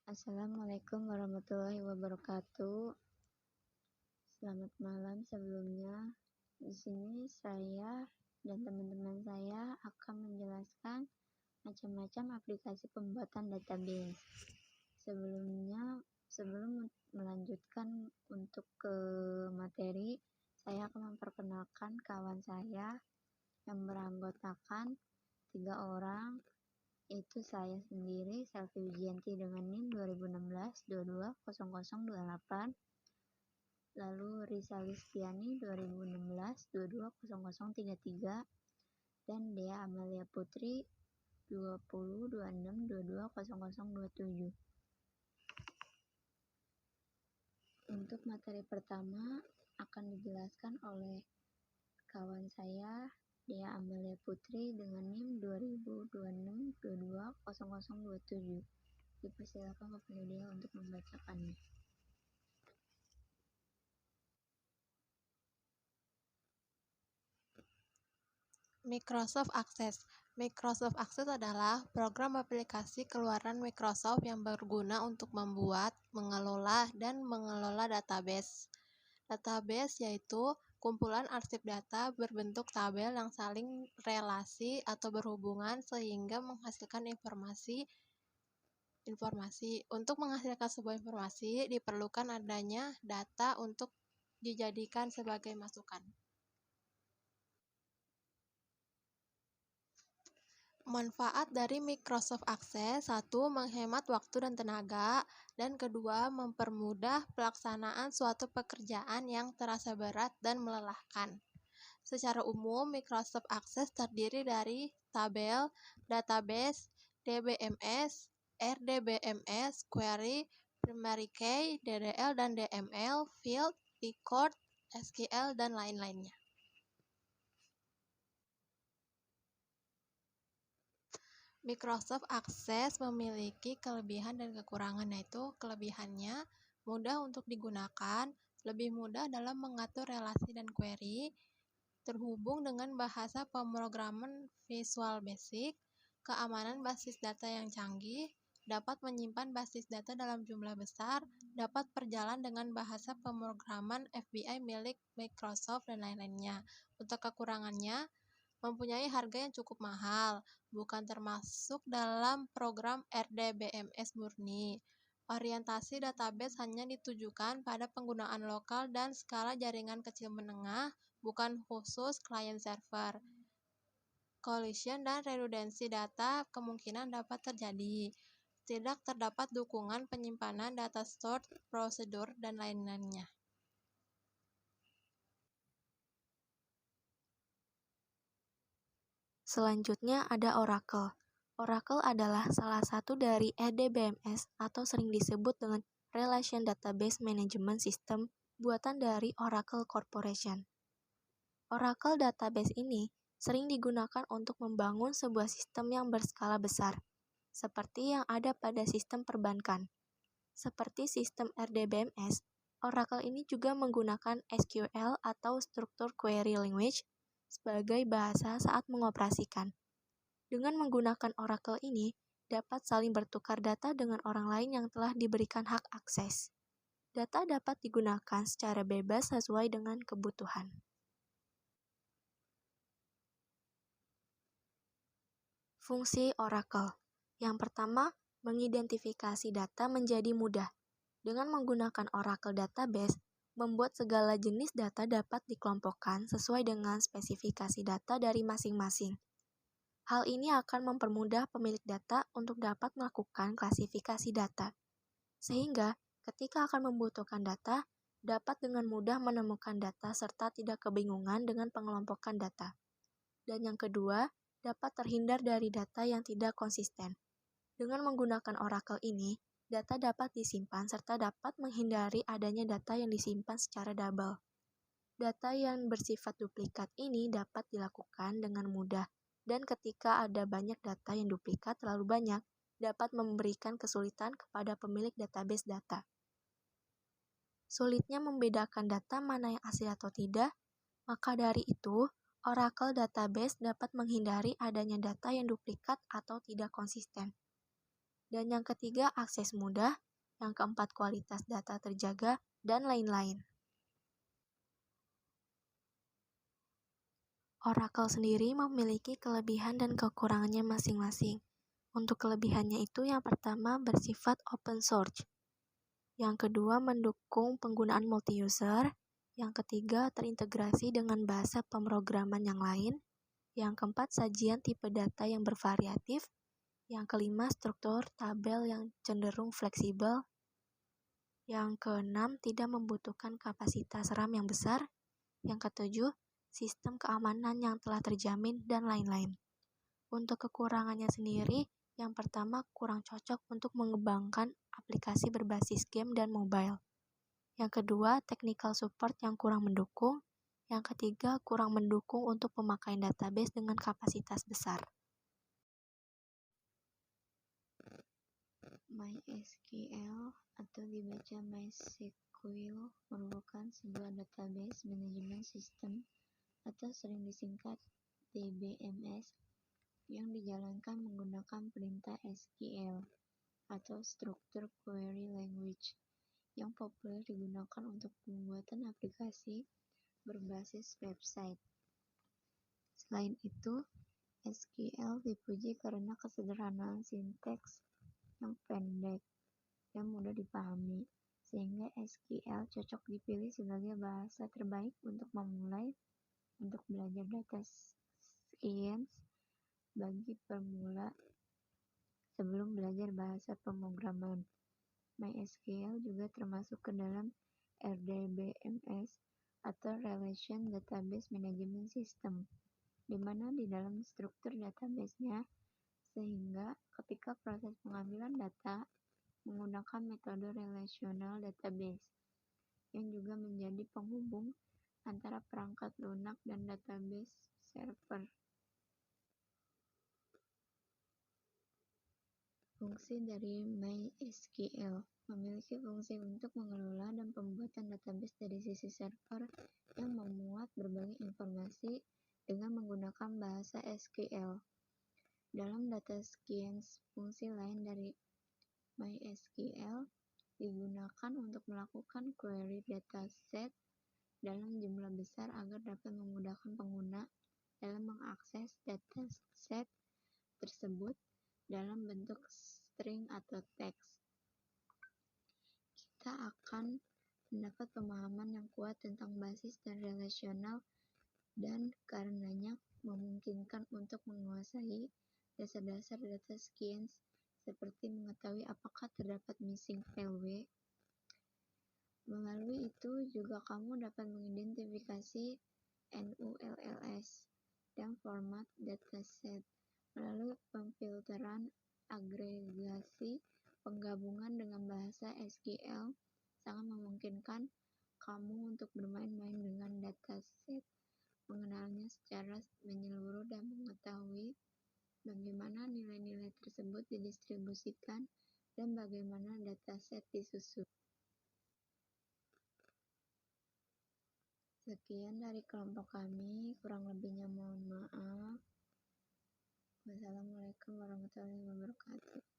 Assalamualaikum warahmatullahi wabarakatuh. Selamat malam sebelumnya. Di sini saya dan teman-teman saya akan menjelaskan macam-macam aplikasi pembuatan database. Sebelum melanjutkan untuk ke materi, saya akan memperkenalkan kawan saya yang beranggotakan 3 orang, yaitu saya sendiri, Selvi Wijianti dengan NIM 2016-220028, lalu Risa Listiani 2016-220033, dan Dea Amalia Putri 2026-220027. Untuk materi pertama akan dijelaskan oleh kawan saya Dea Amalia Putri dengan NIM 2026-220027. Dipersilakan kepada Dea untuk membacakannya. Microsoft Access. Microsoft Access adalah program aplikasi keluaran Microsoft yang berguna untuk membuat, mengelola, dan mengelola database. Database yaitu kumpulan arsip data berbentuk tabel yang saling relasi atau berhubungan sehingga menghasilkan informasi. Untuk menghasilkan sebuah informasi diperlukan adanya data untuk dijadikan sebagai masukan. Manfaat dari Microsoft Access: 1. Menghemat waktu dan tenaga, dan kedua, mempermudah pelaksanaan suatu pekerjaan yang terasa berat dan melelahkan. Secara umum, Microsoft Access terdiri dari tabel, database, DBMS, RDBMS, query, primary key, DDL dan DML, field, record, SQL, dan lain-lainnya. Microsoft Access memiliki kelebihan dan kekurangan, yaitu kelebihannya mudah untuk digunakan, lebih mudah dalam mengatur relasi dan query, terhubung dengan bahasa pemrograman Visual Basic, keamanan basis data yang canggih, dapat menyimpan basis data dalam jumlah besar, dapat berjalan dengan bahasa pemrograman FBI milik Microsoft, dan lain-lainnya. Untuk kekurangannya, mempunyai harga yang cukup mahal, bukan termasuk dalam program RDBMS murni. Orientasi database hanya ditujukan pada penggunaan lokal dan skala jaringan kecil menengah, bukan khusus client server. Collision dan redundansi data kemungkinan dapat terjadi. Tidak terdapat dukungan penyimpanan data stored, prosedur, dan lain-lainnya. Selanjutnya ada Oracle. Oracle adalah salah satu dari RDBMS atau sering disebut dengan Relation Database Management System buatan dari Oracle Corporation. Oracle Database ini sering digunakan untuk membangun sebuah sistem yang berskala besar, seperti yang ada pada sistem perbankan. Seperti sistem RDBMS, Oracle ini juga menggunakan SQL atau Structured Query Language sebagai bahasa saat mengoperasikan. Dengan menggunakan Oracle ini, dapat saling bertukar data dengan orang lain yang telah diberikan hak akses. Data dapat digunakan secara bebas sesuai dengan kebutuhan. Fungsi Oracle. Yang pertama, mengidentifikasi data menjadi mudah. Dengan menggunakan Oracle Database, membuat segala jenis data dapat dikelompokkan sesuai dengan spesifikasi data dari masing-masing. Hal ini akan mempermudah pemilik data untuk dapat melakukan klasifikasi data, sehingga ketika akan membutuhkan data, dapat dengan mudah menemukan data serta tidak kebingungan dengan pengelompokan data. Dan yang kedua, dapat terhindar dari data yang tidak konsisten. Dengan menggunakan Oracle ini, data dapat disimpan serta dapat menghindari adanya data yang disimpan secara double. Data yang bersifat duplikat ini dapat dilakukan dengan mudah, dan ketika ada banyak data yang duplikat terlalu banyak, dapat memberikan kesulitan kepada pemilik database data. Sulitnya membedakan data mana yang asli atau tidak, maka dari itu, Oracle Database dapat menghindari adanya data yang duplikat atau tidak konsisten. Dan yang ketiga, akses mudah. Yang keempat, kualitas data terjaga, dan lain-lain. Oracle sendiri memiliki kelebihan dan kekurangannya masing-masing. Untuk kelebihannya itu yang pertama bersifat open source. Yang kedua mendukung penggunaan multi-user. Yang ketiga terintegrasi dengan bahasa pemrograman yang lain. Yang keempat sajian tipe data yang bervariatif. Yang kelima struktur tabel yang cenderung fleksibel. Yang keenam tidak membutuhkan kapasitas RAM yang besar. Yang ketujuh sistem keamanan yang telah terjamin, dan lain-lain. Untuk kekurangannya sendiri, yang pertama kurang cocok untuk mengembangkan aplikasi berbasis game dan mobile. Yang kedua, technical support yang kurang mendukung. Yang ketiga, kurang mendukung untuk pemakaian database dengan kapasitas besar. MySQL atau dibaca MySQL merupakan sebuah database manajemen sistem atau sering disingkat DBMS yang dijalankan menggunakan perintah SQL atau Structured Query Language yang populer digunakan untuk pembuatan aplikasi berbasis website. Selain itu, SQL dipuji karena kesederhanaan sinteks yang pendek dan mudah dipahami, sehingga SQL cocok dipilih sebagai bahasa terbaik untuk memulai untuk belajar data science bagi pemula sebelum belajar bahasa pemrograman. MySQL juga termasuk ke dalam RDBMS atau Relation Database Management System, di mana di dalam struktur database-nya, sehingga ketika proses pengambilan data menggunakan metode relational database, yang juga menjadi penghubung antara perangkat lunak dan database server. Fungsi dari MySQL memiliki fungsi untuk mengelola dan pembuatan database dari sisi server yang memuat berbagai informasi dengan menggunakan bahasa SQL. Dalam data science, fungsi lain dari MySQL digunakan untuk melakukan query dataset dalam jumlah besar agar dapat memudahkan pengguna dalam mengakses dataset tersebut dalam bentuk string atau teks. Kita akan mendapat pemahaman yang kuat tentang basis dan relasional, dan karenanya memungkinkan untuk menguasai dasar-dasar data science seperti mengetahui apakah terdapat missing value. Melalui itu juga kamu dapat mengidentifikasi NULLS dan format dataset. Melalui pemfilteran, agregasi, penggabungan dengan bahasa SQL sangat memungkinkan kamu untuk bermain-main dengan dataset, mengenalnya secara menyeluruh dan mengetahui bagaimana nilai-nilai tersebut didistribusikan dan bagaimana dataset disusun. Sekian dari kelompok kami, kurang lebihnya mohon maaf. Wassalamualaikum warahmatullahi wabarakatuh.